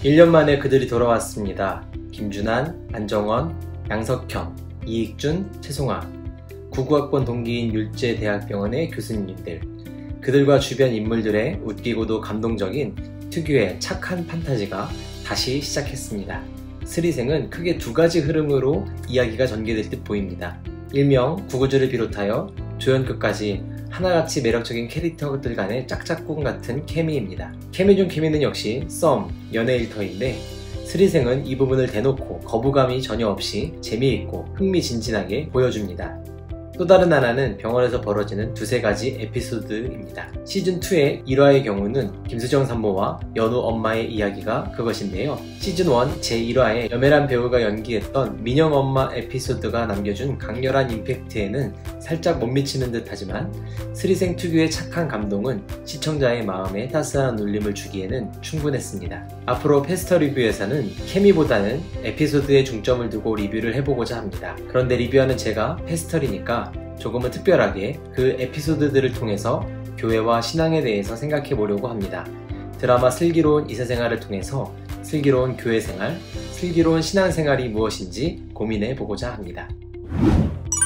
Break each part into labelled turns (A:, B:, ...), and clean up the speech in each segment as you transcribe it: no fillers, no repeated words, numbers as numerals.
A: 1년 만에 그들이 돌아왔습니다. 김준환, 안정원, 양석현, 이익준, 최송아, 99학번 동기인 율제대학병원의 교수님들, 그들과 주변 인물들의 웃기고도 감동적인 특유의 착한 판타지가 다시 시작했습니다. 스리생은 크게 두 가지 흐름으로 이야기가 전개될 듯 보입니다. 일명 구구주를 비롯하여 조연끝까지 하나같이 매력적인 캐릭터들 간의 짝짝꿍 같은 케미입니다. 케미 중 케미는 역시 썸, 연애 일터인데 스리생은 이 부분을 대놓고 거부감이 전혀 없이 재미있고 흥미진진하게 보여줍니다. 또 다른 하나는 병원에서 벌어지는 두세 가지 에피소드입니다. 시즌2의 1화의 경우는 김수정 산모와 연우 엄마의 이야기가 그것인데요. 시즌1 제1화에 여메란 배우가 연기했던 민영 엄마 에피소드가 남겨준 강렬한 임팩트에는 살짝 못 미치는 듯 하지만 스리생 특유의 착한 감동은 시청자의 마음에 따스한 울림을 주기에는 충분했습니다. 앞으로 페스터 리뷰에서는 케미보다는 에피소드에 중점을 두고 리뷰를 해보고자 합니다. 그런데 리뷰하는 제가 페스터리니까 조금은 특별하게 그 에피소드들을 통해서 교회와 신앙에 대해서 생각해 보려고 합니다. 드라마 슬기로운 이사생활을 통해서 슬기로운 교회생활, 슬기로운 신앙생활이 무엇인지 고민해 보고자 합니다.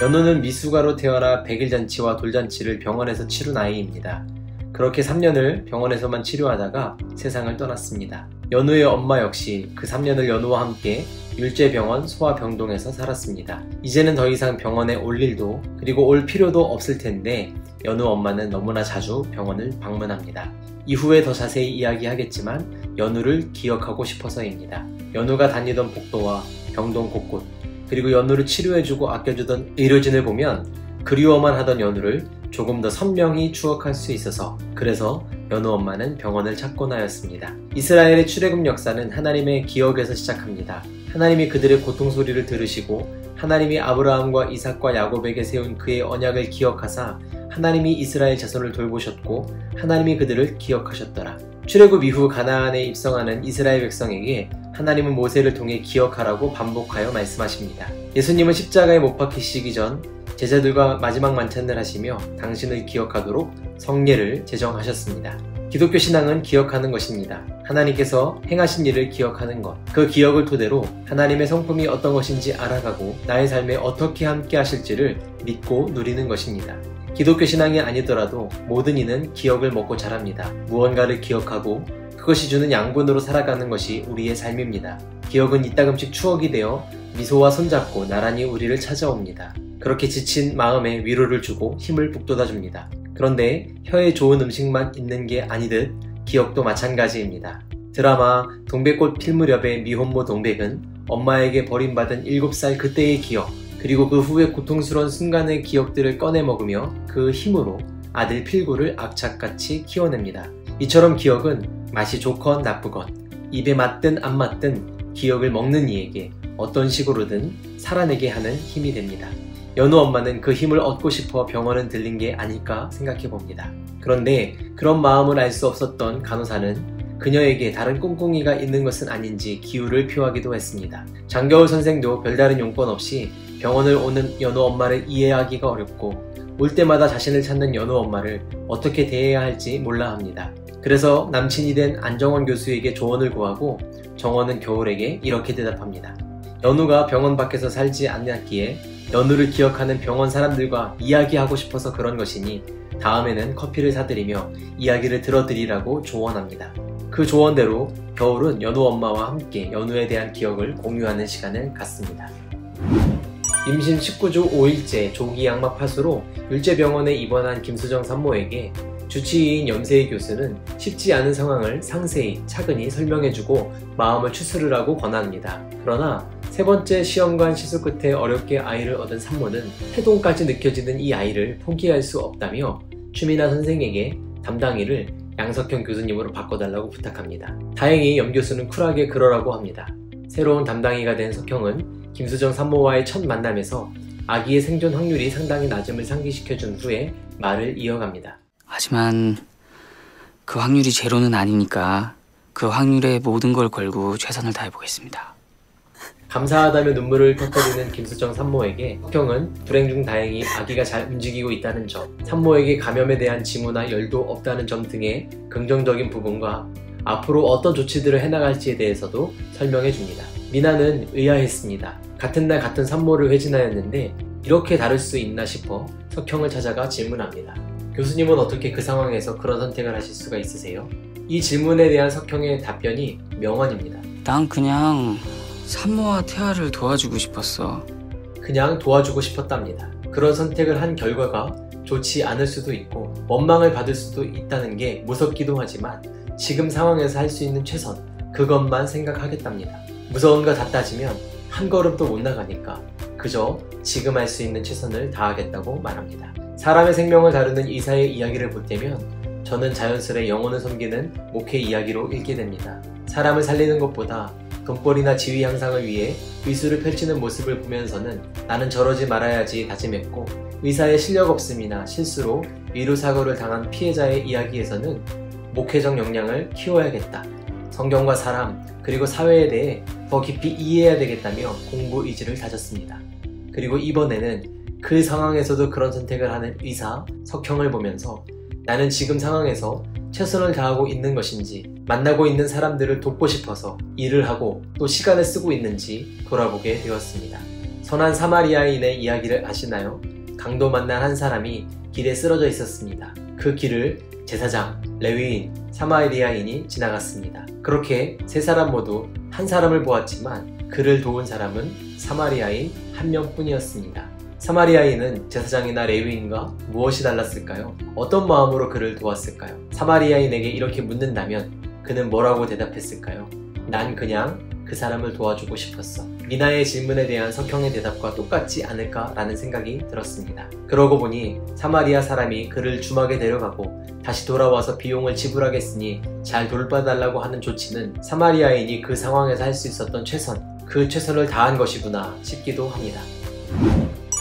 A: 연우는 미숙아로 태어나 백일잔치와 돌잔치를 병원에서 치룬 아이입니다. 그렇게 3년을 병원에서만 치료하다가 세상을 떠났습니다. 연우의 엄마 역시 그 3년을 연우와 함께 율제병원 소아병동에서 살았습니다. 이제는 더 이상 병원에 올 일도 그리고 올 필요도 없을 텐데 연우 엄마는 너무나 자주 병원을 방문합니다. 이후에 더 자세히 이야기하겠지만 연우를 기억하고 싶어서입니다. 연우가 다니던 복도와 병동 곳곳 그리고 연우를 치료해주고 아껴주던 의료진을 보면 그리워만 하던 연우를 조금 더 선명히 추억할 수 있어서 그래서 연우 엄마는 병원을 찾곤 하였습니다. 이스라엘의 출애굽 역사는 하나님의 기억에서 시작합니다. 하나님이 그들의 고통 소리를 들으시고 하나님이 아브라함과 이삭과 야곱에게 세운 그의 언약을 기억하사 하나님이 이스라엘 자손을 돌보셨고 하나님이 그들을 기억하셨더라. 출애굽 이후 가나안에 입성하는 이스라엘 백성에게 하나님은 모세를 통해 기억하라고 반복하여 말씀하십니다. 예수님은 십자가에 못 박히시기 전 제자들과 마지막 만찬을 하시며 당신을 기억하도록 성례를 제정하셨습니다. 기독교 신앙은 기억하는 것입니다. 하나님께서 행하신 일을 기억하는 것, 그 기억을 토대로 하나님의 성품이 어떤 것인지 알아가고 나의 삶에 어떻게 함께 하실지를 믿고 누리는 것입니다. 기독교 신앙이 아니더라도 모든 이는 기억을 먹고 자랍니다. 무언가를 기억하고 그것이 주는 양분으로 살아가는 것이 우리의 삶입니다. 기억은 이따금씩 추억이 되어 미소와 손잡고 나란히 우리를 찾아옵니다. 그렇게 지친 마음에 위로를 주고 힘을 북돋아줍니다. 그런데 혀에 좋은 음식만 있는 게 아니듯 기억도 마찬가지입니다. 드라마 동백꽃 필 무렵의 미혼모 동백은 엄마에게 버림받은 7살 그때의 기억 그리고 그 후에 고통스러운 순간의 기억들을 꺼내 먹으며 그 힘으로 아들 필구를 악착같이 키워냅니다. 이처럼 기억은 맛이 좋건 나쁘건 입에 맞든 안 맞든 기억을 먹는 이에게 어떤 식으로든 살아내게 하는 힘이 됩니다. 연우 엄마는 그 힘을 얻고 싶어 병원은 들린 게 아닐까 생각해 봅니다. 그런데 그런 마음을 알 수 없었던 간호사는 그녀에게 다른 꿍꿍이가 있는 것은 아닌지 기우를 표하기도 했습니다. 장겨울 선생도 별다른 용건 없이 병원을 오는 연우 엄마를 이해하기가 어렵고 올 때마다 자신을 찾는 연우 엄마를 어떻게 대해야 할지 몰라 합니다. 그래서 남친이 된 안정원 교수에게 조언을 구하고 정원은 겨울에게 이렇게 대답합니다. 연우가 병원 밖에서 살지 않았기에 연우를 기억하는 병원 사람들과 이야기하고 싶어서 그런 것이니 다음에는 커피를 사드리며 이야기를 들어드리라고 조언합니다. 그 조언대로 겨울은 연우 엄마와 함께 연우에 대한 기억을 공유하는 시간을 갖습니다. 임신 19주 5일째 조기 양막 파수로 율제병원에 입원한 김수정 산모에게 주치의인 염세희 교수는 쉽지 않은 상황을 상세히 차근히 설명해주고 마음을 추스르라고 권합니다. 그러나 세 번째 시험관 시술 끝에 어렵게 아이를 얻은 산모는 태동까지 느껴지는 이 아이를 포기할 수 없다며 추미나 선생에게 담당일을 양석현 교수님으로 바꿔달라고 부탁합니다. 다행히 염 교수는 쿨하게 그러라고 합니다. 새로운 담당이가 된 석형은 김수정 산모와의 첫 만남에서 아기의 생존 확률이 상당히 낮음을 상기시켜준 후에 말을 이어갑니다.
B: 하지만 그 확률이 제로는 아니니까 그 확률에 모든 걸 걸고 최선을 다해보겠습니다.
A: 감사하다며 눈물을 터뜨리는 김수정 산모에게 석형은 불행 중 다행히 아기가 잘 움직이고 있다는 점, 산모에게 감염에 대한 징후나 열도 없다는 점 등의 긍정적인 부분과 앞으로 어떤 조치들을 해나갈지에 대해서도 설명해 줍니다. 미나는 의아했습니다. 같은 날 같은 산모를 회진하였는데 이렇게 다를 수 있나 싶어 석형을 찾아가 질문합니다. 교수님은 어떻게 그 상황에서 그런 선택을 하실 수가 있으세요? 이 질문에 대한 석형의 답변이 명언입니다.
B: 난 그냥 산모와 태아를 도와주고 싶었어.
A: 그냥 도와주고 싶었답니다. 그런 선택을 한 결과가 좋지 않을 수도 있고 원망을 받을 수도 있다는 게 무섭기도 하지만 지금 상황에서 할 수 있는 최선, 그것만 생각하겠답니다. 무서운 거 다 따지면 한 걸음도 못 나가니까 그저 지금 할 수 있는 최선을 다하겠다고 말합니다. 사람의 생명을 다루는 의사의 이야기를 볼 때면 저는 자연스레 영혼을 섬기는 목회 이야기로 읽게 됩니다. 사람을 살리는 것보다 돈벌이나 지위 향상을 위해 의술을 펼치는 모습을 보면서는 나는 저러지 말아야지 다짐했고, 의사의 실력 없음이나 실수로 위로사고를 당한 피해자의 이야기에서는 목회적 역량을 키워야겠다, 성경과 사람 그리고 사회에 대해 더 깊이 이해해야 되겠다며 공부 의지를 다졌습니다. 그리고 이번에는 그 상황에서도 그런 선택을 하는 의사 석형을 보면서 나는 지금 상황에서 최선을 다하고 있는 것인지, 만나고 있는 사람들을 돕고 싶어서 일을 하고 또 시간을 쓰고 있는지 돌아보게 되었습니다. 선한 사마리아인의 이야기를 아시나요? 강도 만난 한 사람이 길에 쓰러져 있었습니다. 그 길을 제사장, 레위인, 사마리아인이 지나갔습니다. 그렇게 세 사람 모두 한 사람을 보았지만 그를 도운 사람은 사마리아인 한 명뿐이었습니다. 사마리아인은 제사장이나 레위인과 무엇이 달랐을까요? 어떤 마음으로 그를 도왔을까요? 사마리아인에게 이렇게 묻는다면 그는 뭐라고 대답했을까요? 난 그냥 그 사람을 도와주고 싶었어. 미나의 질문에 대한 석형의 대답과 똑같지 않을까라는 생각이 들었습니다. 그러고 보니 사마리아 사람이 그를 주막에 데려가고 다시 돌아와서 비용을 지불하겠으니 잘 돌봐달라고 하는 조치는 사마리아인이 그 상황에서 할 수 있었던 최선, 그 최선을 다한 것이구나 싶기도 합니다.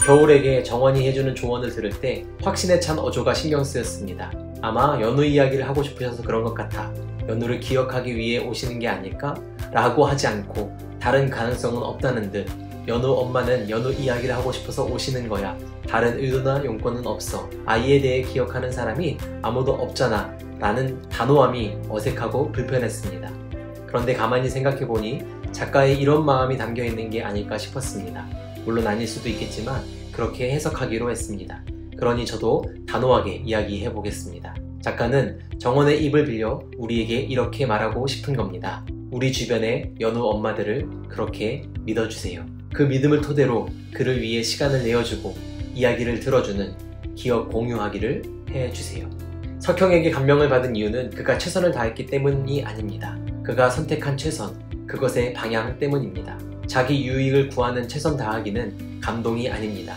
A: 겨울에게 정원이 해주는 조언을 들을 때 확신에 찬 어조가 신경 쓰였습니다. 아마 연우 이야기를 하고 싶으셔서 그런 것 같아. 연우를 기억하기 위해 오시는 게 아닐까? 라고 하지 않고 다른 가능성은 없다는 듯 연우 엄마는 연우 이야기를 하고 싶어서 오시는 거야. 다른 의도나 용건은 없어. 아이에 대해 기억하는 사람이 아무도 없잖아. 라는 단호함이 어색하고 불편했습니다. 그런데 가만히 생각해보니 작가의 이런 마음이 담겨있는 게 아닐까 싶었습니다. 물론 아닐 수도 있겠지만 그렇게 해석하기로 했습니다. 그러니 저도 단호하게 이야기해 보겠습니다. 작가는 정원의 입을 빌려 우리에게 이렇게 말하고 싶은 겁니다. 우리 주변의 연우 엄마들을 그렇게 믿어주세요. 그 믿음을 토대로 그를 위해 시간을 내어주고 이야기를 들어주는 기억 공유하기를 해주세요. 석형에게 감명을 받은 이유는 그가 최선을 다했기 때문이 아닙니다. 그가 선택한 최선, 그것의 방향 때문입니다. 자기 유익을 구하는 최선 다하기는 감동이 아닙니다.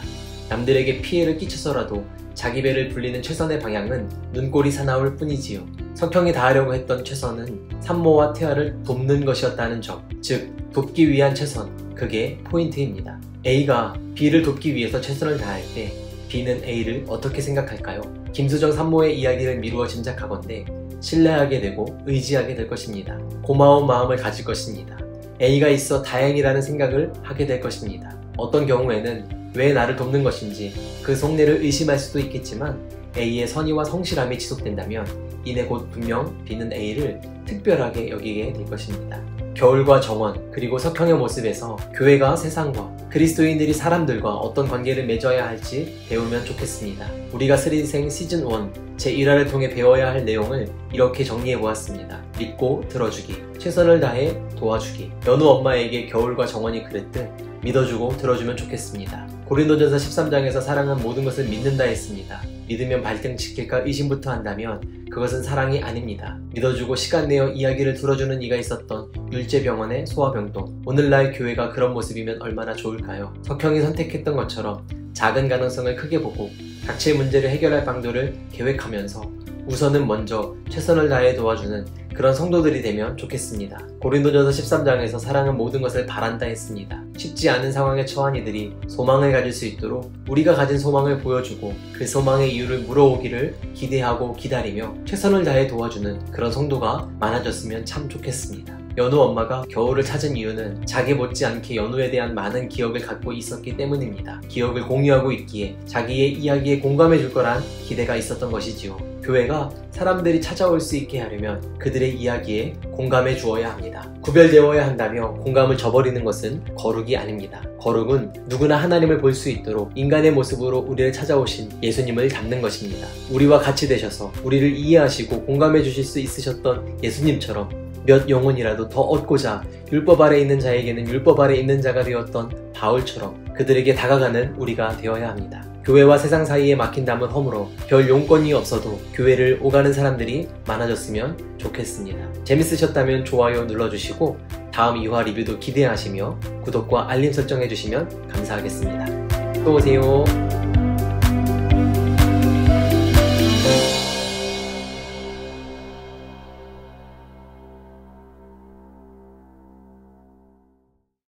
A: 남들에게 피해를 끼쳐서라도 자기 배를 불리는 최선의 방향은 눈꼴이 사나울 뿐이지요. 석형이 다하려고 했던 최선은 산모와 태아를 돕는 것이었다는 점, 즉 돕기 위한 최선, 그게 포인트입니다. A가 B를 돕기 위해서 최선을 다할 때 B는 A를 어떻게 생각할까요? 김수정 산모의 이야기를 미루어 짐작하건대 신뢰하게 되고 의지하게 될 것입니다. 고마운 마음을 가질 것입니다. A가 있어 다행이라는 생각을 하게 될 것입니다. 어떤 경우에는 왜 나를 돕는 것인지 그 속내를 의심할 수도 있겠지만 A의 선의와 성실함이 지속된다면 이내 곧 분명 B는 A를 특별하게 여기게 될 것입니다. 겨울과 정원 그리고 석형의 모습에서 교회가 세상과 그리스도인들이 사람들과 어떤 관계를 맺어야 할지 배우면 좋겠습니다. 우리가 스리생 시즌1 제1화를 통해 배워야 할 내용을 이렇게 정리해보았습니다. 믿고 들어주기, 최선을 다해 도와주기. 연우 엄마에게 겨울과 정원이 그랬듯 믿어주고 들어주면 좋겠습니다. 고린도전서 13장에서 사랑은 모든 것을 믿는다 했습니다. 믿으면 발등지킬까 의심부터 한다면 그것은 사랑이 아닙니다. 믿어주고 시간 내어 이야기를 들어주는 이가 있었던 율제병원의 소아병동. 오늘날 교회가 그런 모습이면 얼마나 좋을까요? 석형이 선택했던 것처럼 작은 가능성을 크게 보고 닥칠 문제를 해결할 방도를 계획하면서 우선은 먼저 최선을 다해 도와주는 그런 성도들이 되면 좋겠습니다. 고린도전서 13장에서 사랑은 모든 것을 바란다 했습니다. 쉽지 않은 상황에 처한 이들이 소망을 가질 수 있도록 우리가 가진 소망을 보여주고 그 소망의 이유를 물어오기를 기대하고 기다리며 최선을 다해 도와주는 그런 성도가 많아졌으면 참 좋겠습니다. 연우 엄마가 겨울을 찾은 이유는 자기 못지않게 연우에 대한 많은 기억을 갖고 있었기 때문입니다. 기억을 공유하고 있기에 자기의 이야기에 공감해 줄 거란 기대가 있었던 것이지요. 교회가 사람들이 찾아올 수 있게 하려면 그들의 이야기에 공감해 주어야 합니다. 구별되어야 한다며 공감을 저버리는 것은 거룩이 아닙니다. 거룩은 누구나 하나님을 볼 수 있도록 인간의 모습으로 우리를 찾아오신 예수님을 닮는 것입니다. 우리와 같이 되셔서 우리를 이해하시고 공감해 주실 수 있으셨던 예수님처럼 몇 영혼이라도 더 얻고자 율법 아래 있는 자에게는 율법 아래 있는 자가 되었던 바울처럼 그들에게 다가가는 우리가 되어야 합니다. 교회와 세상 사이에 막힌 담은 허물어 별 용건이 없어도 교회를 오가는 사람들이 많아졌으면 좋겠습니다. 재밌으셨다면 좋아요 눌러주시고 다음 2화 리뷰도 기대하시며 구독과 알림 설정해주시면 감사하겠습니다. 또 오세요.